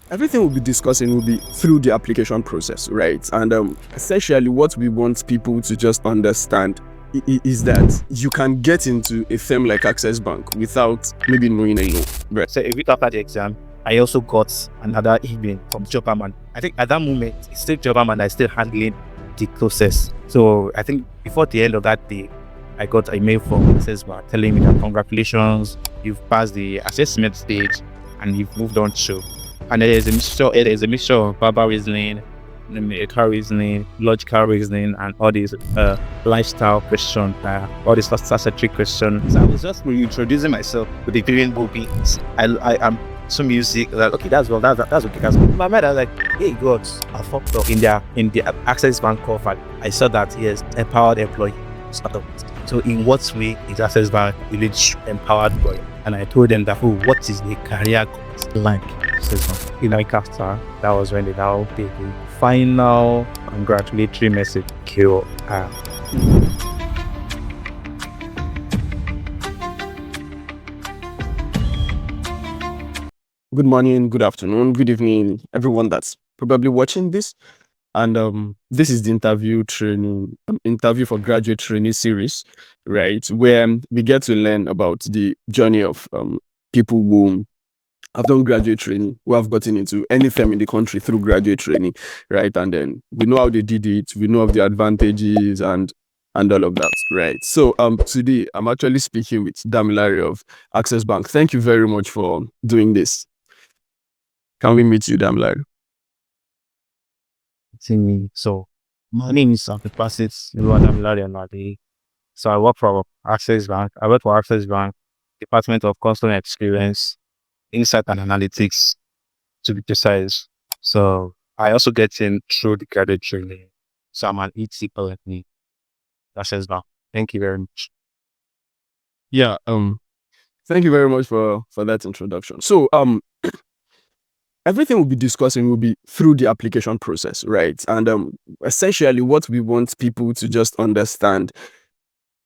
Everything we'll be discussing will be through the application process, right? And essentially what we want people to just understand is that you can get into a firm like Access Bank without maybe knowing a lot, right? So a week after the exam, I also got another email from Jobberman. I think at that moment, it's still Jobberman that's still handling the process. So I think before the end of that day, I got a mail from Access Bank telling me that congratulations, you've passed the assessment stage and you've moved on to. And there's a mixture of verbal reasoning, numerical reasoning, logical reasoning, and all these lifestyle questions, all these statutory questions. I was just introducing myself with the viewing movies. I am some music. Like, okay, that's okay. That's in my mind, I was like, hey God, I fucked up in the Access Bank cover. I saw that yes, empowered employee startup. So in what way is Access Bank really empowered employee? And I told them that, what is the career growth like? In my after, that was when they now did the final congratulatory message. Good morning, good afternoon, good evening, everyone that's probably watching this. And this is the interview for graduate trainee series, right? Where we get to learn about the journey of people who have done graduate training, who have gotten into any firm in the country through graduate training, right? And then we know how they did it, we know of the advantages and all of that, right? So today I'm actually speaking with Damilare of Access Bank. Thank you very much for doing this. Can we meet you, Damilare? me. So my name is Damilare. So I work for Access Bank. I work for Access Bank, Department of Customer Experience, Insight and Analytics, to be precise. So I also get in through the graduate training. So I'm an ET currently. Access Bank. Thank you very much. Yeah. Thank you very much for that introduction. So everything we'll be discussing will be through the application process, right? And essentially what we want people to just understand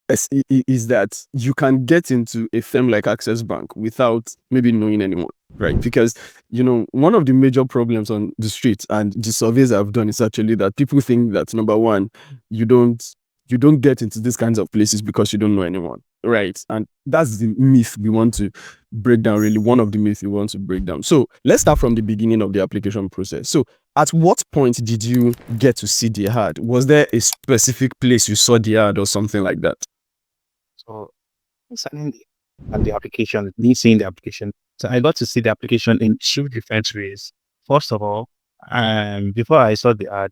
is that you can get into a firm like Access Bank without maybe knowing anyone, right? Because, one of the major problems on the street and the surveys I've done is actually that people think that, number one, you don't get into these kinds of places because you don't know anyone, right? And that's the myth we want to break down, really, one of the myths we want to break down. So let's start from the beginning of the application process. So at what point did you get to see the ad? Was there a specific place you saw the ad or something like that? So signing the application, me seeing the application. So I got to see the application in two different ways. First of all, before I saw the ad,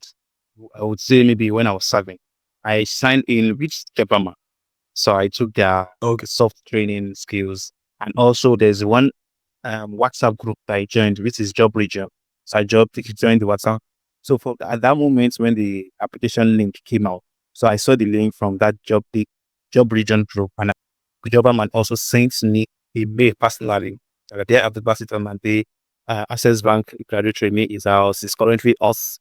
I would say maybe when I was serving, I signed in with Jobberman. So I took their soft training skills. And also there's one WhatsApp group that I joined, which is Job Region. So I joined the WhatsApp. So at that moment when the application link came out, so I saw the link from that Job Region group, and Jobberman also sent me a mail personally. They have the basis and the Access Bank graduate trainee is currently us.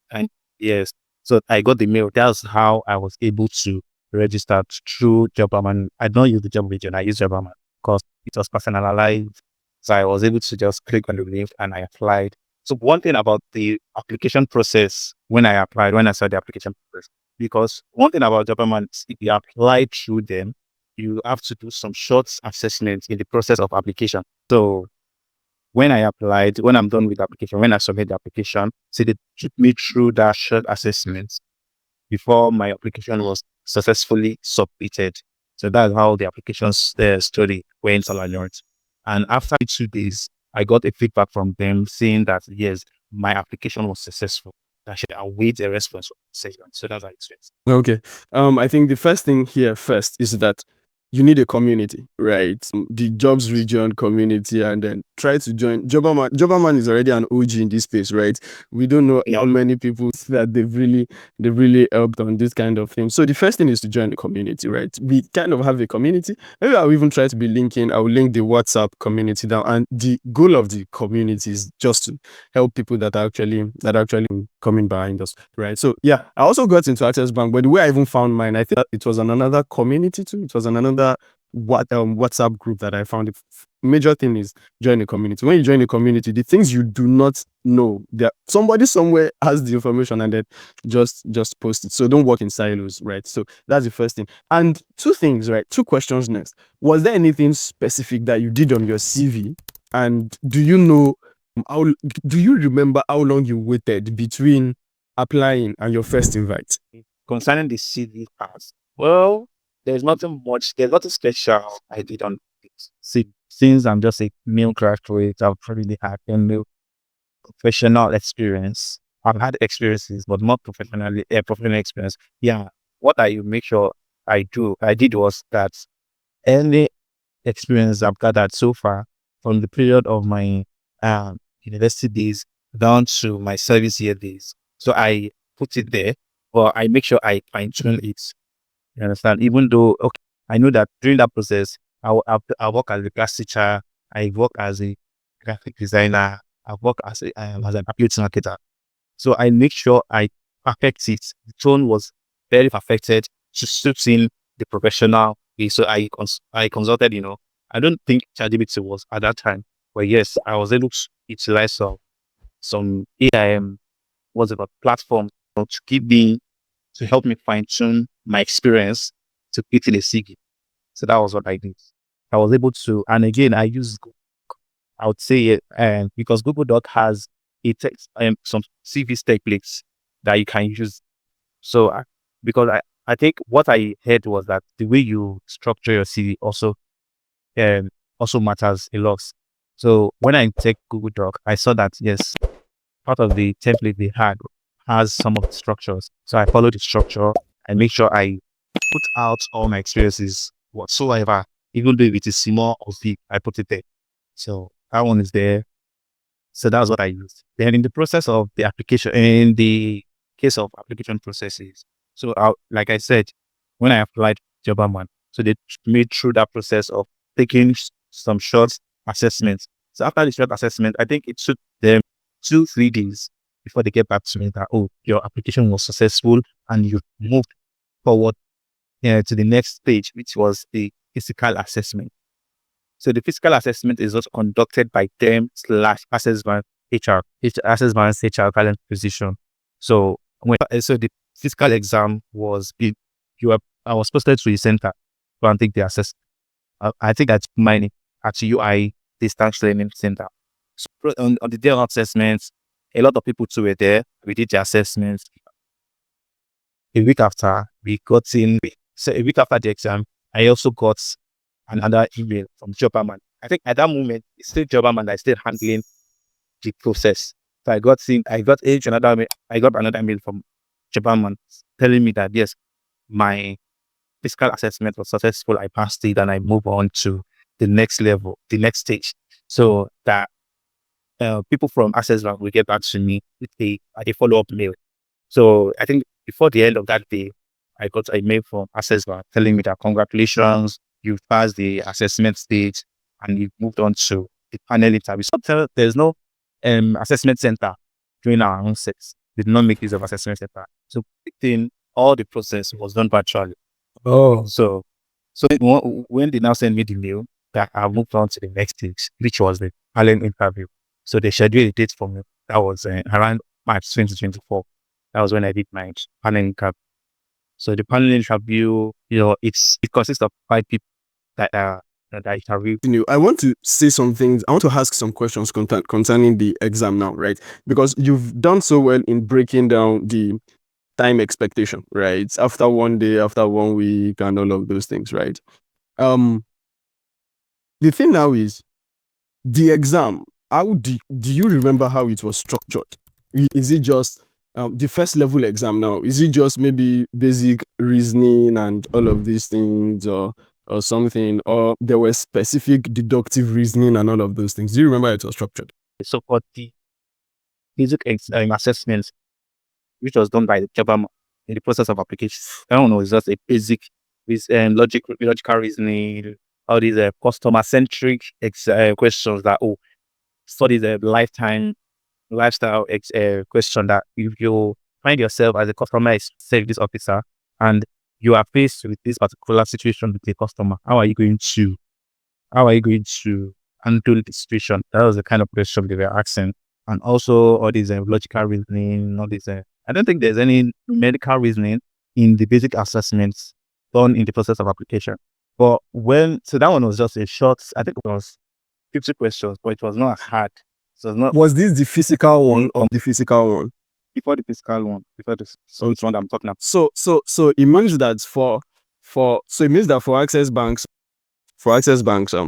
And yes, so I got the mail. That's how I was able to register through Jobberman. I don't use the Job Region. I use Jobberman because it was personalized. So I was able to just click on the link and I applied. So one thing about the application process when I saw the application process, because one thing about Jobberman is if you apply through them, you have to do some short assessments in the process of application. So when I'm done with the application, when I submit the application, so they took me through that short assessment before my application was successfully submitted. So that's how the application study went along. And after 2 days, I got a feedback from them saying that yes, my application was successful. I should await a response. So that's how it went. Okay. I think the first thing here first is that you need a community, right? The jobs region community, and then try to join Jobberman. Jobberman is already an OG in this space, right? We don't know how many people that they've really helped on this kind of thing. So the first thing is to join the community, right? We kind of have a community. Maybe I'll even try to be I'll link the WhatsApp community down. And the goal of the community is just to help people that are actually coming behind us, right? So yeah, I also got into Access Bank, but the way I even found mine, I think it was on another community too. It was on another WhatsApp group that I found. The major thing is join a community. When you join a community, the things you do not know, that somebody somewhere has the information, and then just post it. So don't work in silos, right? So that's the first thing. And two things, right? Two questions next. Was there anything specific that you did on your CV? And do you know how, do you remember how long you waited between applying and your first invite? Concerning the CV part, well, there's nothing much, there's nothing special I did on it. See, since I'm just a male graduate, I've probably had no professional experience. I've had experiences, but not professional experience. Yeah, what I make sure I did was that any experience I've gathered so far from the period of my university days down to my service year days. So I put it there, but I make sure I fine tune it. You understand? Even though, okay, I know that during that process, I work as a class teacher, I work as a graphic designer, I work as an application marketer. So I make sure I perfect it. The tone was very perfected to suit in the professional way. So I consulted, I don't think ChatGPT was at that time, but yes, I was able to utilize some AIM, what's it called, platform to give me, to help me fine tune my experience to fit in a CV. So that was what I did. I was able to, and again, I use, I would say, because Google Doc has some CV templates that you can use. So, because I think what I heard was that the way you structure your CV um, also matters a lot. So when I take Google Doc, I saw that yes, part of the template they had has some of the structures. So I follow the structure and make sure I put out all my experiences whatsoever, even though it is small or big, I put it there. So that one is there. So that's what I used. Then in the process of the application, in the case of application processes, so like I said, when I applied Jobberman, so they made through that process of taking some short assessments. So after the short assessment, I think it took them 2-3 days before they get back to me that, oh, your application was successful and you moved forward to the next stage, which was the physical assessment. So the physical assessment is also conducted by them slash assessment HR, assessment HR talent position. So so the physical exam was I was posted to the center to and take the assessment. I think that's mine at UI Distance Learning Center. So on the day of assessments, a lot of people too were there. We did the assessments. A week after we got in, so a week after the exam, I also got another email from Jobberman. I think at that moment, it's still Jobberman that is still handling the process. So I got another email from Jobberman telling me that yes, my physical assessment was successful. I passed it and I move on to the next level, the next stage. So that people from Access Bank will get back to me with a follow-up mail. So I think before the end of that day, I got a mail from Access Bank telling me that congratulations, you've passed the assessment stage and you've moved on to the panel interview. So there's no assessment center during our own sets. They did not make use of assessment center. So within all the process was done virtually. Oh, So when they now send me the mail that I moved on to the next stage, which was the panel interview. So they scheduled a date for me. That was around March 2024. That was when I did my panel interview. So the panel interview, it consists of 5 people that interview. I want to say some things. I want to ask some questions concerning the exam now, right? Because you've done so well in breaking down the time expectation, right? After one day, after 1 week, and all of those things, right? Um, the thing now is the exam. How do you remember how it was structured? Is it just the first level exam now? Is it just maybe basic reasoning and all of these things, or something, or there was specific deductive reasoning and all of those things? Do you remember how it was structured? So for the basic assessments, which was done by the Java in the process of application, I don't know, it's just a basic with logical reasoning, all these customer centric questions that study the lifestyle question that if you find yourself as a customer service officer and you are faced with this particular situation with a customer. How are you going to handle the situation? That was the kind of question they were asking. And also all these logical reasoning, all these. I don't think there's any medical reasoning in the basic assessments done in the process of application. But so that one was just a short, I think it was 50 questions, but it was not hard. So it's not Was this the physical one or the physical one? before the physical one, so it's one that I'm talking about. So it means that so it means that for Access Bank's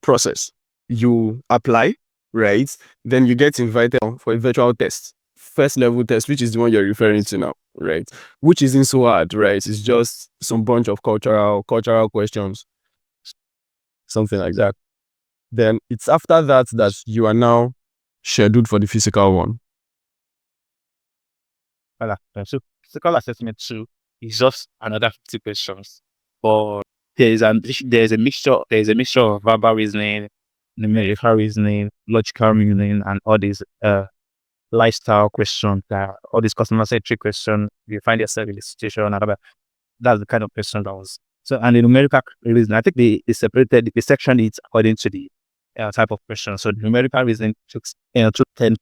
process, you apply, right? Then you get invited for a virtual test, first level test, which is the one you're referring to now, right? Which isn't so hard, right? It's just some bunch of cultural questions, something like that. Then it's after that that you are now scheduled for the physical one. Voilà. So physical assessment 2 is just another 50 questions. But there's a mixture of verbal reasoning, numerical reasoning, logical reasoning, and all these lifestyle questions, all these customer centric questions. You find yourself in the situation, and that's the kind of question that was. So, and the numerical reasoning, I think they separated the section is according to the type of question. So the numerical reasoning took 10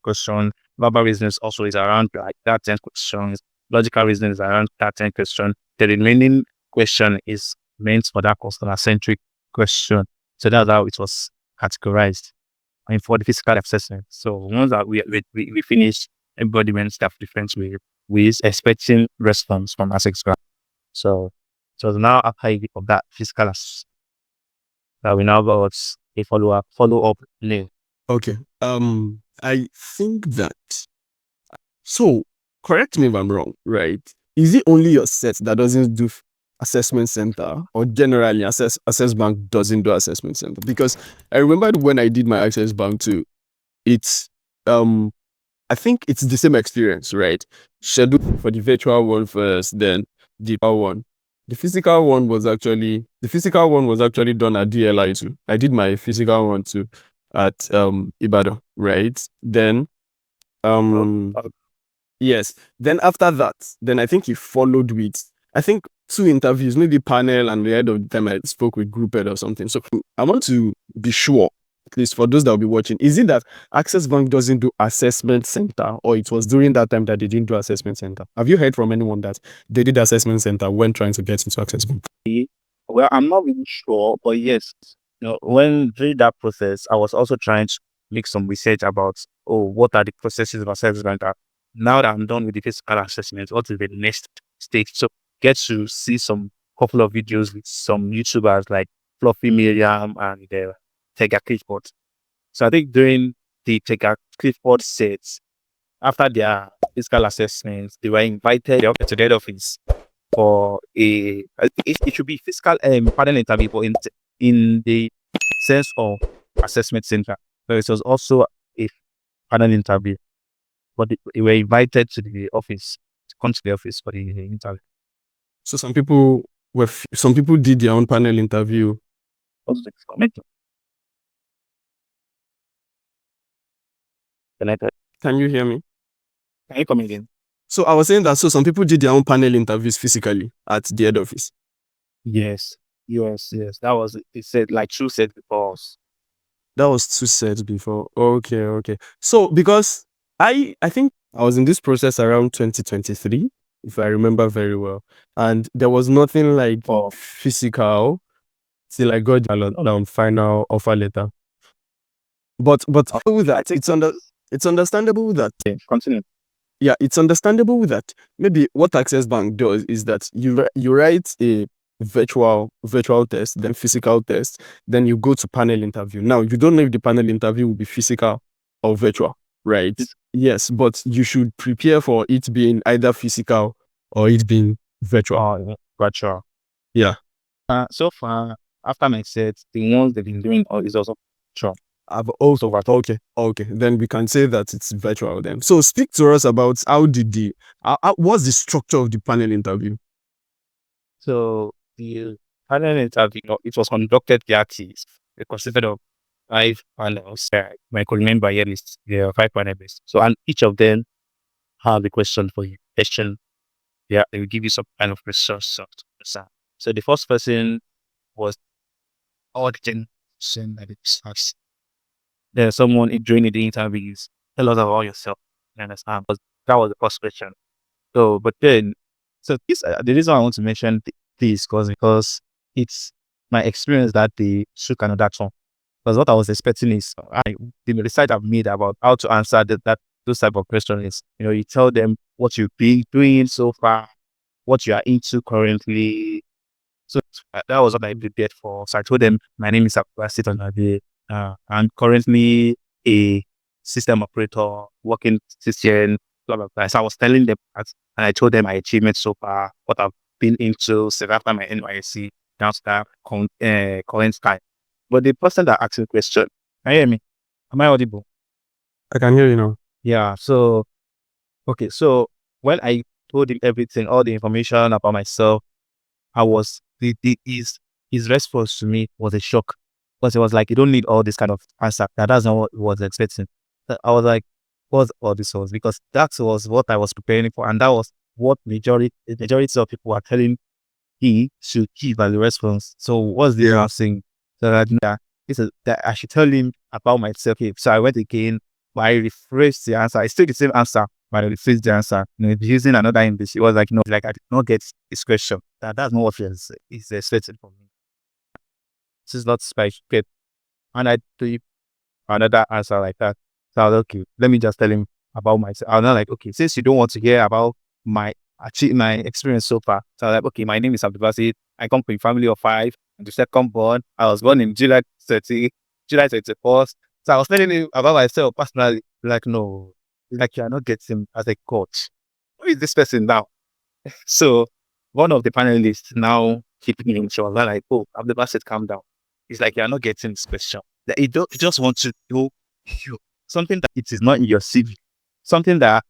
questions. Verbal reasoning also is around like that 10 questions. Logical reasoning is around that 10 questions. The remaining question is meant for that customer centric question. So that's how it was categorized. And for the physical assessment. So once that we finished, everybody went stuff different ways, expecting response from Access Bank. So now after of that physical assessment, that we now got a follow up link. Okay. I think that. So correct me if I'm wrong, right? Is it only your set that doesn't do assessment center, or generally Access Bank doesn't do assessment center? Because I remember when I did my Access Bank too, it's I think it's the same experience, right? Scheduled for the virtual one first, then the physical one. The physical one was actually done at DLI too. I did my physical one too at Ibadan, right? Then yes. Then after that, then I think he followed with, I think, 2 interviews, maybe panel, and the head of them I spoke with group head or something. So I want to be sure, at least for those that will be watching, is it that Access Bank doesn't do assessment center, or it was during that time that they didn't do assessment center? Have you heard from anyone that they did assessment center when trying to get into Access Bank? Well, I'm not really sure, but yes, when during that process, I was also trying to make some research about what are the processes of assessment. Now that I'm done with the physical assessment, what is the next stage? So get to see some couple of videos with some YouTubers like Fluffy Miriam and Tega Clifford. So I think during the Tega Clifford sets, after their physical assessments, they were invited to their office for it should be physical panel interview, but in the sense of assessment center. So it was also a panel interview, but they were invited to the office, to come to the office for the interview. So some people did their own panel interview. Can you hear me? Can you come again? So I was saying that some people did their own panel interviews physically at the head office. Yes. That was it. Said like 2 sets before us. That was 2 sets before. Okay. So because I think I was in this process around 2023, if I remember very well, and there was nothing like physical till I got the final offer letter. But with that, it's understandable that. Continue. Yeah, it's understandable that maybe what Access Bank does is that you write a virtual test, then physical test, then you go to panel interview. Now you don't know if the panel interview will be physical or virtual, right? Yes, but you should prepare for it being either physical or it being virtual. Virtual. Yeah. So far, after my set, the ones they've been doing is also virtual. I've also okay. Then we can say that it's virtual then. So speak to us about what's the structure of the panel interview? So the panel interview, it was conducted via Teams. It consisted of 5 panels. I could remember here there are 5 panelists. So and each of them have a question for you. Question Yeah, they will give you some kind of resource to answer. So the first person was auditing saying that it's us. There's someone during the interviews. Tell us about yourself. You understand? But that was the first question. So, but then, so this the reason I want to mention this because it's my experience that they took another turn. Because what I was expecting is the research I've made about how to answer that those type of questions is, you tell them what you've been doing so far, what you are into currently. So that was what I prepared for. So I told them my name is Abdulbasit Onabe. I'm currently a system operator working system, blah blah blah. So I was telling them that, and I told them my achievements so far, what I've been into since after my NYC, down to that current time. But the person that asked the question, can you hear me? Am I audible? I can hear you now. Yeah. So okay. So when I told him everything, all the information about myself, I was his response to me was a shock because it was like you don't need all this kind of answer. That's not what he was expecting. So I was like, what's all this was? Because that was what I was preparing for, and that was what the majority of people are telling he should give as a response. So what's this Yeah. one saying? So that I should tell him about myself. Okay, so I went again, but I rephrased the answer. It's still the same answer, but I rephrased the answer. Using another English. It was like, no, like I did not get this question. That's not what is expected from me. This is not specific. And I do another answer like that. So I was okay, let me just tell him about myself. I was not like, okay, since you don't want to hear about my experience so far. So I was like, okay, my name is Abdulbasit. I come from a family of five. I'm the second born. I was born in July 31st. So I was telling him about myself personally. Like, no, like you are not getting as a coach. Who is this person now? So one of the panelists now keeping him, she was like, oh, Abdulbasit, calm down. It's like you're not getting this question. That you just want to know you something that it is not in your CV, something that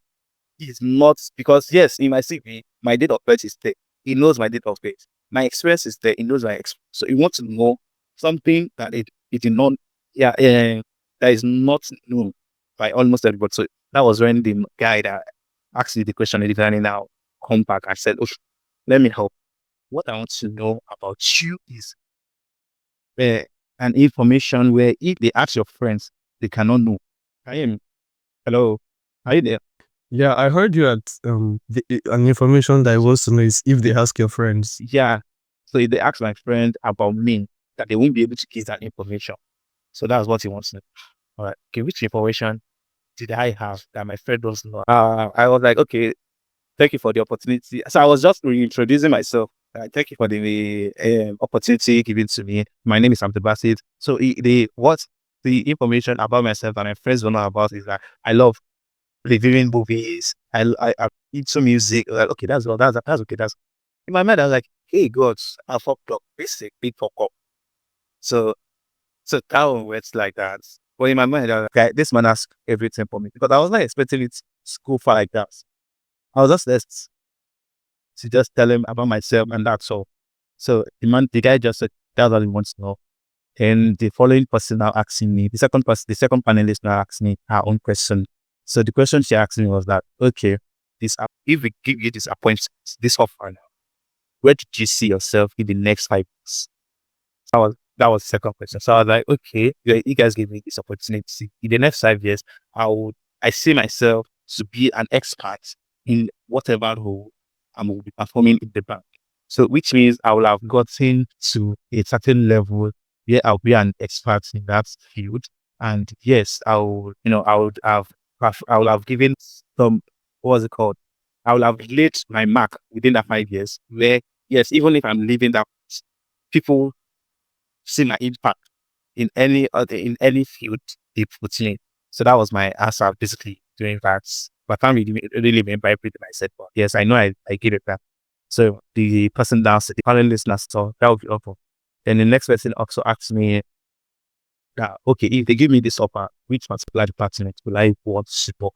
is not because yes, in my CV, my date of birth is there. He knows my date of birth. My experience is there. He knows my experience. So he wants to know something that it is not, yeah, that is not known by almost everybody. So that was when the guy that asked me the question editor now come back. I said, oh, let me help. What I want to know about you is uh, an information where if they ask your friends, they cannot know. I am. Hello. Are you there? Yeah, I heard you at an information that I wants to know is if they ask your friends. Yeah. So if they ask my friend about me, that they won't be able to give that information. So that's what he wants to know. All right. Okay, which information did I have that my friend doesn't know? I was like, okay, thank you for the opportunity. So I was just reintroducing myself. Thank you for the opportunity given to me. My name is Abdul Basit. So the information about myself that my friends don't know about is that I love reviewing movies. I'm into music. Like, okay, that's all. That's okay. That's in my mind. I was like, hey, God, I fucked up. This is a big fuck up. So so that one went like that. But in my mind, I was like, "Okay, this man asked everything for me because I was not expecting it to go far like that. I was just there to just tell him about myself and that's all. So the guy just said that's all he wants to know. And the following person now asking me, the second panelist now asked me her own question. So the question she asked me was that, okay, if we give you this appointment, this offer now, where did you see yourself in the next 5 years? That was the second question. So I was like, okay, you guys gave me this opportunity. In the next 5 years, I see myself to be an expert in whatever role I will be performing in the bank. So which means I will have gotten to a certain level where I'll be an expert in that field. And yes, I will have given some, what was it called? I will have laid my mark within that 5 years where, yes, even if I'm leaving that, people see my impact in any field they put in. So that was my answer basically doing that. But I can't really remember everything I said, but yes, I know I gave it back. So the person downstairs, the panel listener saw that would be awful. Then the next person also asked me that okay, if they give me this offer, which particular department will I want to work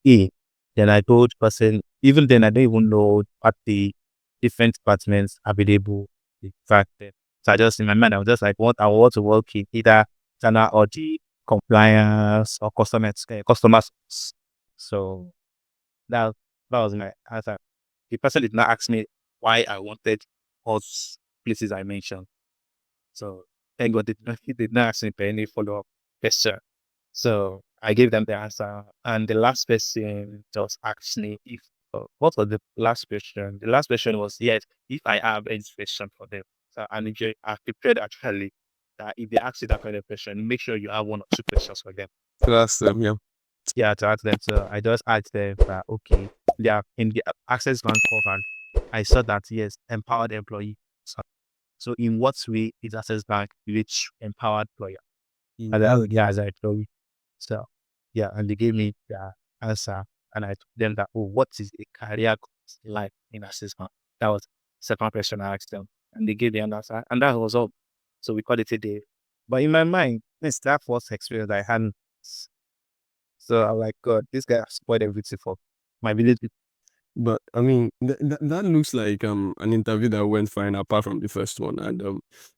in? Then I told the person, even then I don't even know what the different departments available in fact. So I just in my mind, I was just like, what I want to work in either channel or the compliance or customer service. So that that was my answer. the person did not ask me why I wanted all places I mentioned. So thank God he did not ask me for any follow-up question. So I gave them the answer. And the last person just asked me if what was the last question? The last question was, yes, if I have any question for them. So and if I prepared actually that if they ask you that kind of question, make sure you have one or two questions for them. To ask them, yeah. Yeah, to ask them. So I just asked them that okay, they are in the Access Bank cover. I saw that yes, empowered employee. So in what way is Access Bank rich empowered employer? And that was, yeah, as I told you. So yeah, and they gave me the answer, and I told them that, oh, what is a career course like in Access Bank? That was second question I asked them, and they gave the answer, and that was all. So we called it a day. But in my mind, it's that first experience I had. So I'm like, God, this guy has spoiled everything for my village. But I mean, that looks like an interview that went fine apart from the first one, and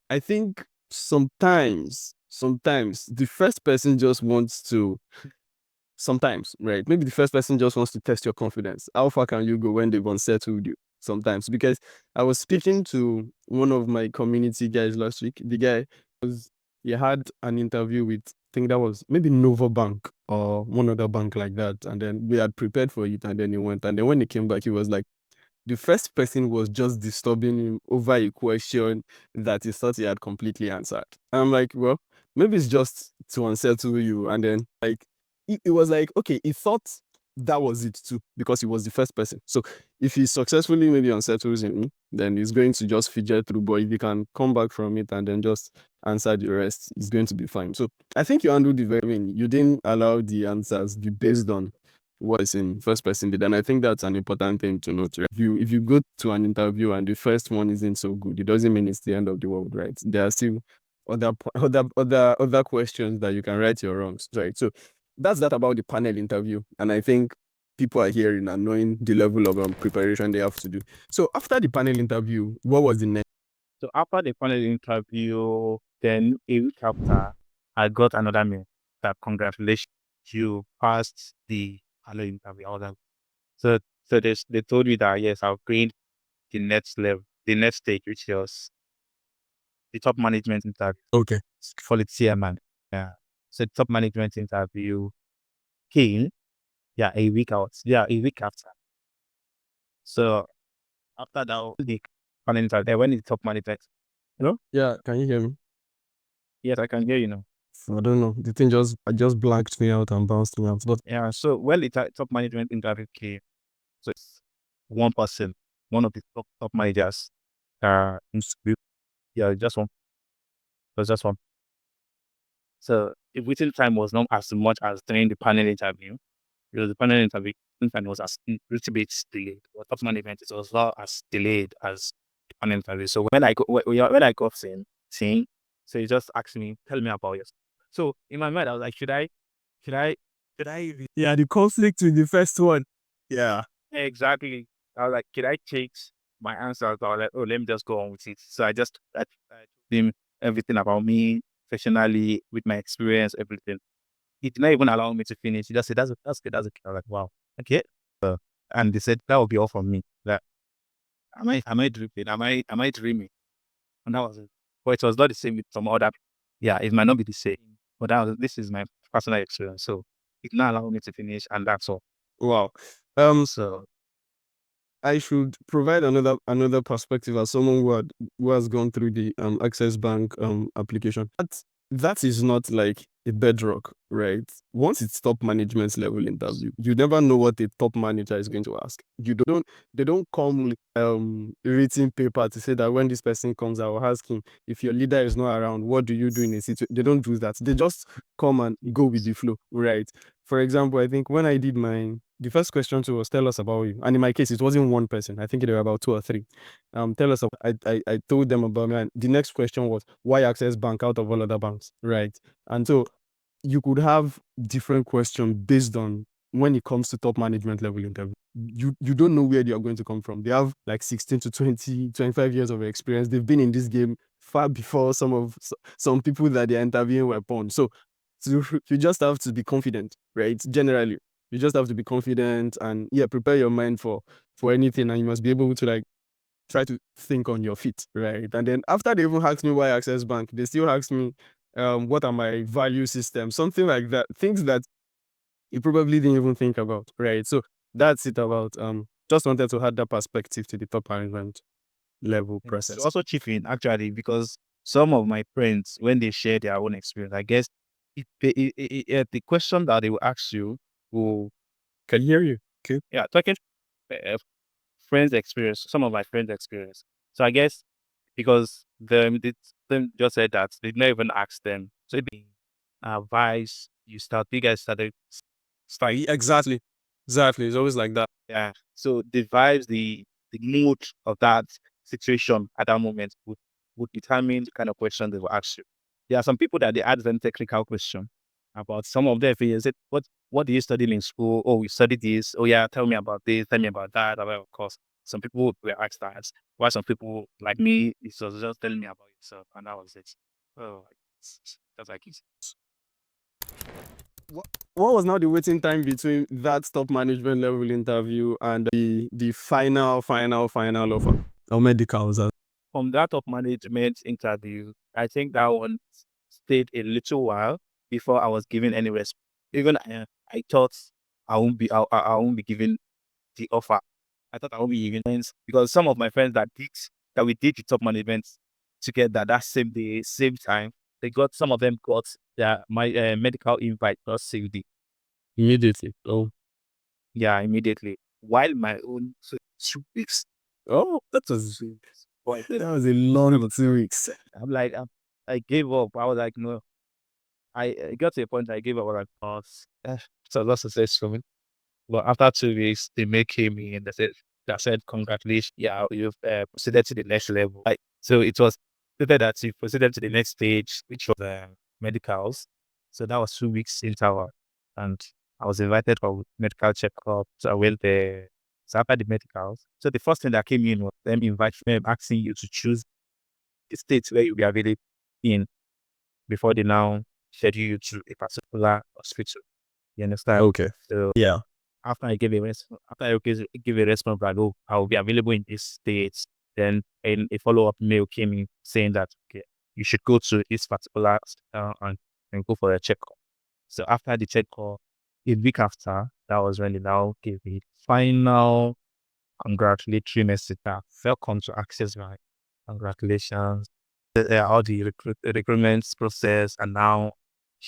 I think sometimes the first person just wants to sometimes, right? Maybe the first person just wants to test your confidence. How far can you go when they've unsettled you? Sometimes, because I was speaking to one of my community guys last week. The guy he had an interview with, I think that was maybe Nova Bank or one other bank like that, and then we had prepared for it, and then he went, and then when he came back, he was like, the first person was just disturbing him over a question that he thought he had completely answered. I'm like, well, maybe it's just to unsettle you. And then like it was like, okay, he thought that was it too, because he was the first person. So if he successfully maybe unsettles him, then he's going to just fidget through. But if he can come back from it and then just answer the rest, it's going to be fine. So I think you handled it very well. You didn't allow the answers be based on was in first person did. And I think that's an important thing to note. Right? If you go to an interview and the first one isn't so good, it doesn't mean it's the end of the world, right? There are still other questions that you can write your wrongs, right? So that's that about the panel interview. And I think people are hearing and knowing the level of preparation they have to do. So after the panel interview, what was the next? So after the panel interview, then a week after, I got another mail that congratulations, you passed the panel interview. I was like, so they told me that yes, I've gained the next level, the next stage, which was the top management interview Okay. for the chairman. Yeah. So top management interview came, yeah, a week after. So after that, the panel interview, when the top management, hello? Yeah, can you hear me? Yes, I can hear you now. I don't know. The thing just blanked me out and bounced me out. But Yeah. So when the top management interview came, so it's one person, one of the top managers, in school. Yeah, just one. It was just one. So the waiting time was not as much as during the panel interview. Because the panel interview time was as a little bit delayed. But top management it was not as delayed as the panel interview. So when I got in, so he just asked me, tell me about yourself. So in my mind, I was like, should I, yeah, the conflict with the first one. Yeah. exactly. I was like, should I change my answers? I was like, oh, let me just go on with it. So I told him everything about me, professionally, with my experience, everything. He did not even allow me to finish. He just said, that's good, that's okay. I was like, wow, okay. And they said that will be all from me. That am I dripping? Am I dreaming? And that was it. But it was not the same with some other. Yeah, it might not be the same, but this is my personal experience. So it did not allow me to finish, and that's all. Wow. So I should provide another perspective as someone who has gone through the Access Bank application. That is not like a bedrock, right? Once it's top management level interview, you never know what a top manager is going to ask. You don't They don't come with written paper to say that when this person comes, I will ask him, if your leader is not around, what do you do in a situation? They don't do that. They just come and go with the flow, right? For example, I think when I did mine, the first question to was tell us about you. And in my case, it wasn't one person. I think there were about two or three. Tell us. I told them about me. And the next question was why Access Bank out of all other banks, right? And so you could have different questions based on when it comes to top management level interview. You don't know where they are going to come from. They have like 16 to 20, 25 years of experience. They've been in this game far before some people that they're interviewing were born. So you just have to be confident, right? Generally. You just have to be confident and yeah, prepare your mind for anything, and you must be able to like try to think on your feet, right? And then after they even asked me why Access Bank, they still asked me, what are my value systems, something like that, things that you probably didn't even think about, right? So that's it about just wanted to add that perspective to the top management level To process. also chip in actually, because some of my friends, when they share their own experience, I guess the question that they will ask you will, Can hear you. Okay. yeah, talking uh, friends experience, some of my friends experience. So I guess because them just said that they never even asked them. So it be advice you start, you guys started start. Exactly. Exactly. It's always like that. Yeah. So the vibes, the mood of that situation at that moment would determine the kind of question they will ask you. There are some people that they ask them technical question about some of their fears. What do you study in school? Oh, we studied this. Oh yeah, tell me about this, tell me about that. Well, of course, some people were asked that. While some people like me, it was just telling me about yourself, and that was it. Oh, that's like it. What was now the waiting time between that top management level interview and the final offer or medicals? From that top management interview, I think that one stayed a little while before I was given any response. Even I thought I won't be given the offer. I thought I won't be given friends because some of my friends that we did the top management together that same day, same time, they got some of them got their my medical invite plus same Immediately. Oh, yeah, immediately. While my own so 2 weeks. oh, that was a long 2 weeks. I'm like I gave up. I was like, no. I got to a point I gave up. I was like, oh, so lots of success for me. But after 2 weeks, the mail came in that said, congratulations, yeah, you've proceeded to the next level. Like, so it was stated that you proceeded to the next stage, which was the medicals. So that was 2 weeks interval. And I was invited for medical checkup. So I went there. So after the medicals, so the first thing that came in was them inviting me, asking you to choose the states where you'll be available in before they now schedule you to a particular hospital. You understand? Okay. So Yeah. after I give a response like, oh, I will be available in this state, then a follow up mail came in saying that okay, you should go to this particular and go for a checkup. So after the checkup, a week after, that was when they now gave me final congratulatory message that welcome to Access Bank. Congratulations. All the recruitment process, and now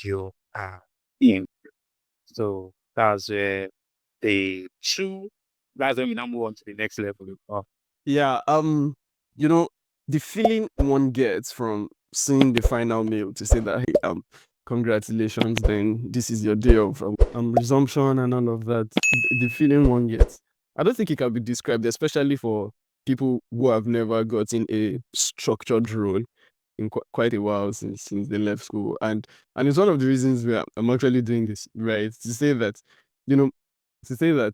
you are in. So that's where the two, that's when we now move on to the next level of Yeah. You know, the feeling one gets from seeing the final mail to say that, hey, congratulations, then this is your day of resumption and all of that. The feeling one gets, I don't think it can be described, especially for people who have never gotten a structured role in quite a while since they left school, and it's one of the reasons where I'm actually doing this, right? To say that, you know, to say that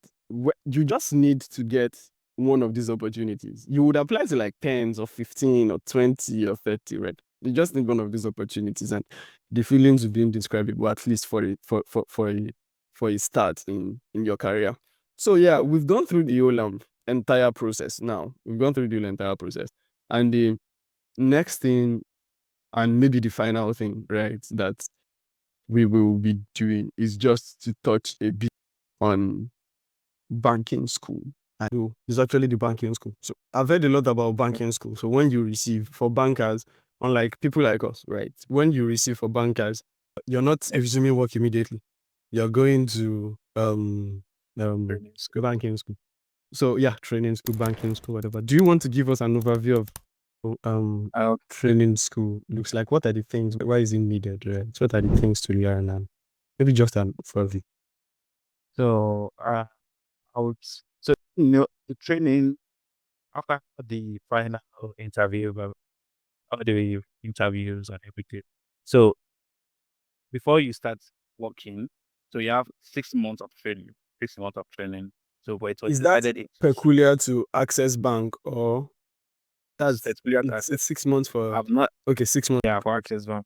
you just need to get one of these opportunities. You would apply to like 10s or 15 or 20 or 30, right? You just need one of these opportunities, and the feelings will be indescribable, at least for a start in your career. So yeah, we've gone through the whole entire process now. We've gone through the whole entire process. And the next thing, and maybe the final thing, right, that we will be doing is just to touch a bit on banking school. I know it's actually the banking school. So I've heard a lot about banking school. So when you receive for bankers, unlike people like us, right? When you receive for bankers, you're not resuming work immediately. You're going to training school. banking school. So yeah, training school, banking school, whatever. Do you want to give us an overview of training school looks like? What are the things? Why is it needed? Right? What are the things to learn? And maybe just an overview. So I would so the training after the final interview, all the interviews and everything. So before you start working, so you have 6 months of training, 6 months of training. So but it was Is that divided in peculiar to Access Bank, or that's it's clear that it's 6 months for I've not okay 6 months? yeah for Access Bank.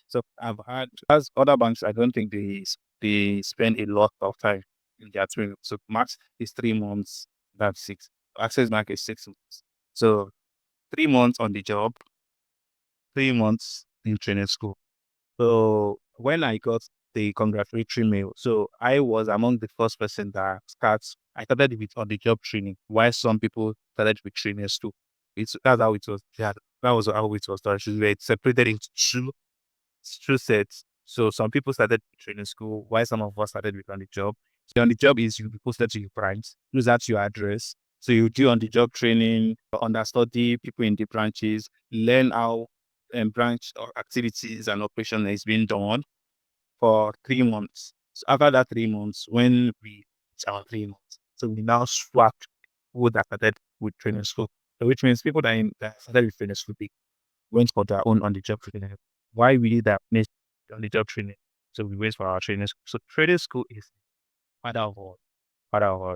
So I've had as other banks, I don't think they spend a lot of time. in their training. So max is 3 months, that's 6. Access Bank is 6 months. So 3 months on the job, 3 months in training school. So when I got the congratulatory mail, so I was among the first person that starts. I started with on the job training, while some people started with trainers too. That's how it was. Yeah, that was how it was done. So we were separated into two sets. So some people started with training school, while some of us started with on the job. So on the job is you'll be posted to your branch, use that your address. So you do on the job training, understudy people in the branches, learn how branch or activities and operation is being done for 3 months. So after that 3 months, when we it's our 3 months, so we now swap people that started with training school. So which means people that started with training school, they went for their own on the job training. Why we did that on the job training? So we wait for our training school. So training school is father of all, father of all.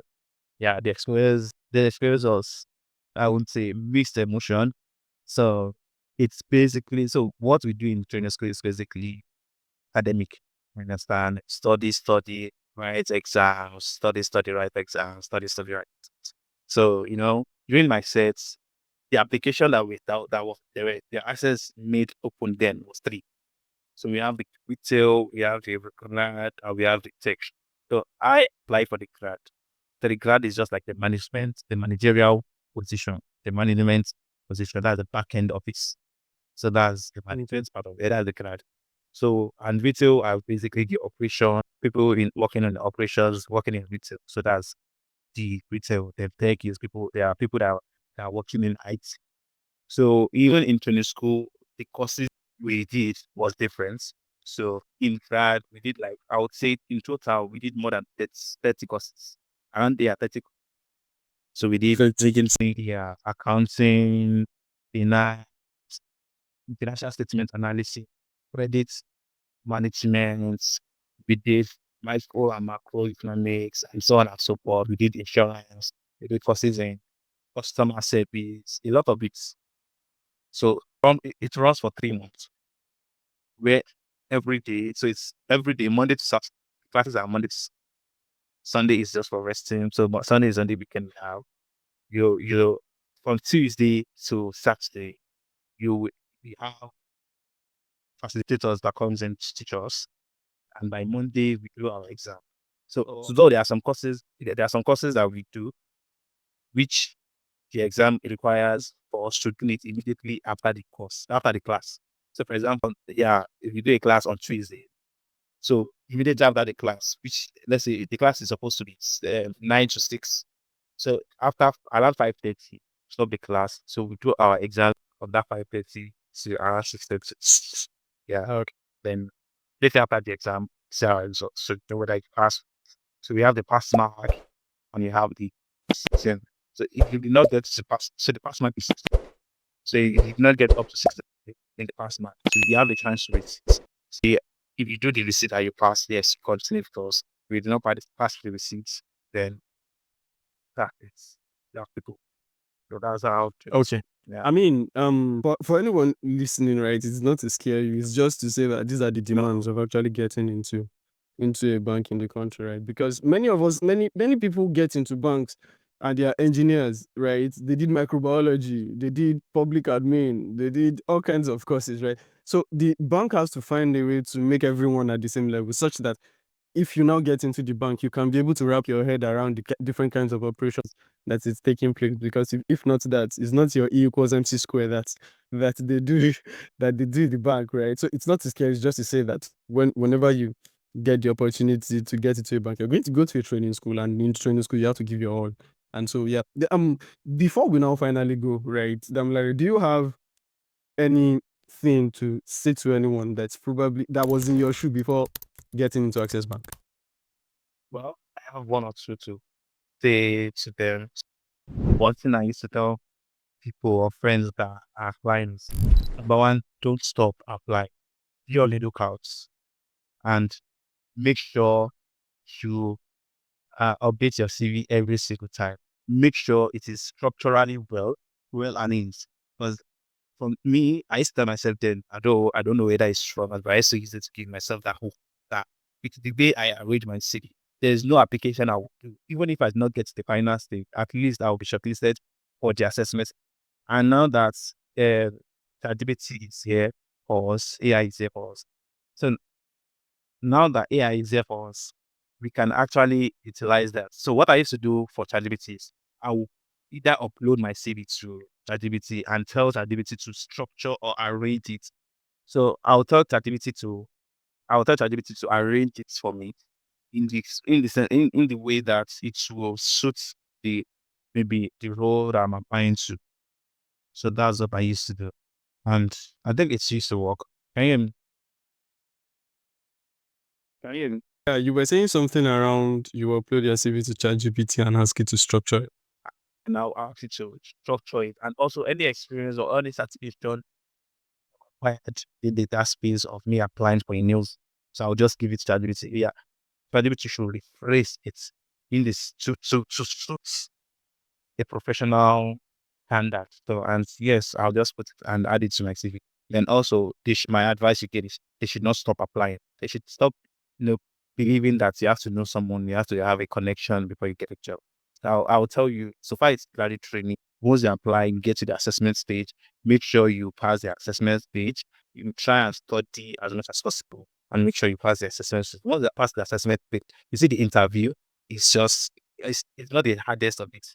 Yeah, the experience was, I would say, mixed emotion. So it's basically, so what we do in training school is basically academic. You understand? Study, write exams, study, write exams, study, write exams. So, during my sets, the application that was there, the access made open then was three. So we have the retail, we have the recruitment, and we have the tech. So I applied for the grad. So the grad is just like the management, the managerial position, the management position. That's the back end office. So that's the management part of it. That's the grad. So and retail are basically the operation, people in working on the operations, working in retail. So that's the retail. The tech is people. There are people that are working in IT. So even in training school, the courses we did was different. So in grad, we did like, I would say in total, we did more than 30 courses. Around there, 30. So we did agency, yeah, accounting, finance, financial statement analysis, credit management. We did micro and macro economics and so on and so forth. We did insurance. We did courses in customer service, a lot of it. So it runs for 3 months, where every day, so it's every day, Monday to Saturday. Classes are Monday to Sunday is just for resting. So but Sunday is Sunday we can have you from Tuesday to Saturday, we have facilitators that comes and teach us, and by Monday we do our exam. So though there are some courses that we do, which the exam requires for us to do it immediately after the class. So for example, yeah, if you do a class on Tuesday, so immediately after the class, which let's say the class is supposed to be 9 to 6. So after around 5:30, stop the class. So we do our exam from that 5:30 to around 6:30. Yeah. Okay. Then later after the exam, see our results. So you know whether you pass. So we have the pass mark and you have the 10. So if you did not get to pass, so the pass mark is 60. So if you did not get up to 60 in the pass mark, so you have the chance to receipt. So if you do the receipt and you pass, yes, continue because if you do not pass the receipts, then that is you have to go. So that's how it is. Okay. Yeah. I mean, for anyone listening, right, it's not to scare you. It's just to say that these are the demands of actually getting into a bank in the country, right? Because many people get into banks and they are engineers, right? They did microbiology, they did public admin, they did all kinds of courses, right? So the bank has to find a way to make everyone at the same level, such that if you now get into the bank, you can be able to wrap your head around the different kinds of operations that is taking place. Because if not that, it's not your E equals MC square that they do that they do in the bank, right? So it's not to scare, it's just to say that whenever you get the opportunity to get into a bank, you're going to go to a training school, and in training school you have to give your all. And so yeah, before we now finally go, right, Damilare, do you have anything to say to anyone that was in your shoe before getting into Access Bank? Well, I have one or two to say to them. One thing I used to tell people or friends that are clients. Number one, don't stop applying. Be on the lookouts and make sure you update your CV every single time. Make sure it is structurally well arranged. Because for me, I used to tell myself then, I don't know whether it's strong, but I used to use it to give myself that hope that with the way I arrange my CV. there's no application I will do. Even if I do not get to the final stage, at least I will be shortlisted for the assessment. And now that ChatGPT is here for us, AI is here for us. So now that AI is here for us, we can actually utilize that. So what I used to do for ChatGPT is I will either upload my CV to ChatGPT and tell ChatGPT to structure or arrange it. So I'll tell ChatGPT to arrange it for me in the way that it will suit the maybe the role that I'm applying to. So that's what I used to do. And I think it used to work. Can you hear me? Can you hear me? Yeah, you were saying something around you upload your CV to ChatGPT and ask it to structure it. And I'll ask it to structure it. And also any experience or any certification required in the data space of me applying for a news. So I'll just give it to ChatGPT. Yeah, ChatGPT should rephrase it in this to suit a professional standard. So, and yes, I'll just put it and add it to my CV. Then also, my advice you get is they should not stop applying. They should stop, believing that you have to know someone, you have to have a connection before you get a job. So I'll tell you, so far it's graduate training. Once you apply, get to the assessment stage, make sure you pass the assessment stage. You try and study as much as possible and make sure you pass the assessment stage. Once you pass the assessment stage, you see the interview, it's not the hardest of it.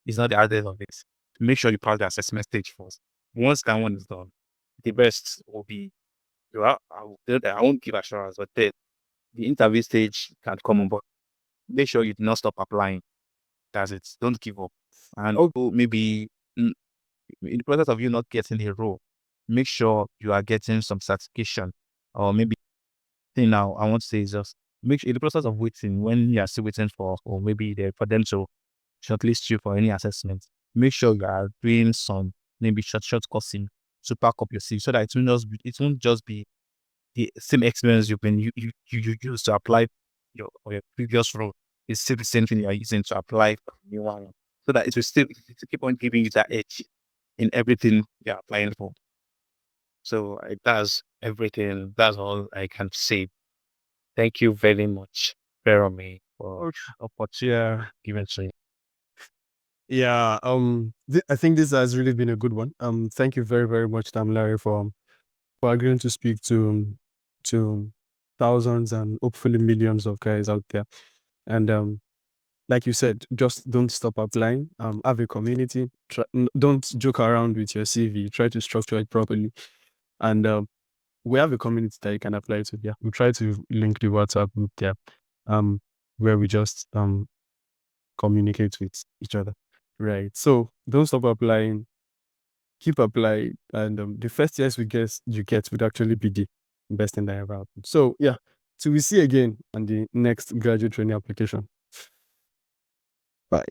It's not the hardest of it. Make sure you pass the assessment stage first. Once that one is done, the rest will be, I won't give assurance, but the interview stage can come on, but make sure you do not stop applying. That's it. Don't give up. And Oh, maybe in the process of you not getting a role, make sure you are getting some certification. Or maybe thing now I want to say is just make sure in the process of waiting, when you are still waiting or maybe for them to shortlist you for any assessment, make sure you are doing some maybe short coursing to back up your CV so that it won't just be the same experience you used to apply for your previous role. It's still the same thing you are using to apply for a new one. So that it will keep on giving you that edge in everything you're applying for. So that's everything. That's all I can say. Thank you very much, Jeremy, for okay. opportunity given to me. Yeah. I think this has really been a good one. Thank you very, very much, Damilare, for agreeing to speak to thousands and hopefully millions of guys out there. And like you said, just don't stop applying. Have a community. Don't joke around with your CV. Try to structure it properly. And we have a community that you can apply to. Yeah, we try to link the WhatsApp group there, um, where we just communicate with each other. Right. So don't stop applying. Keep applying, and the first years you get would actually be the best thing that ever happened. So yeah, so we see again on the next graduate training application. Bye.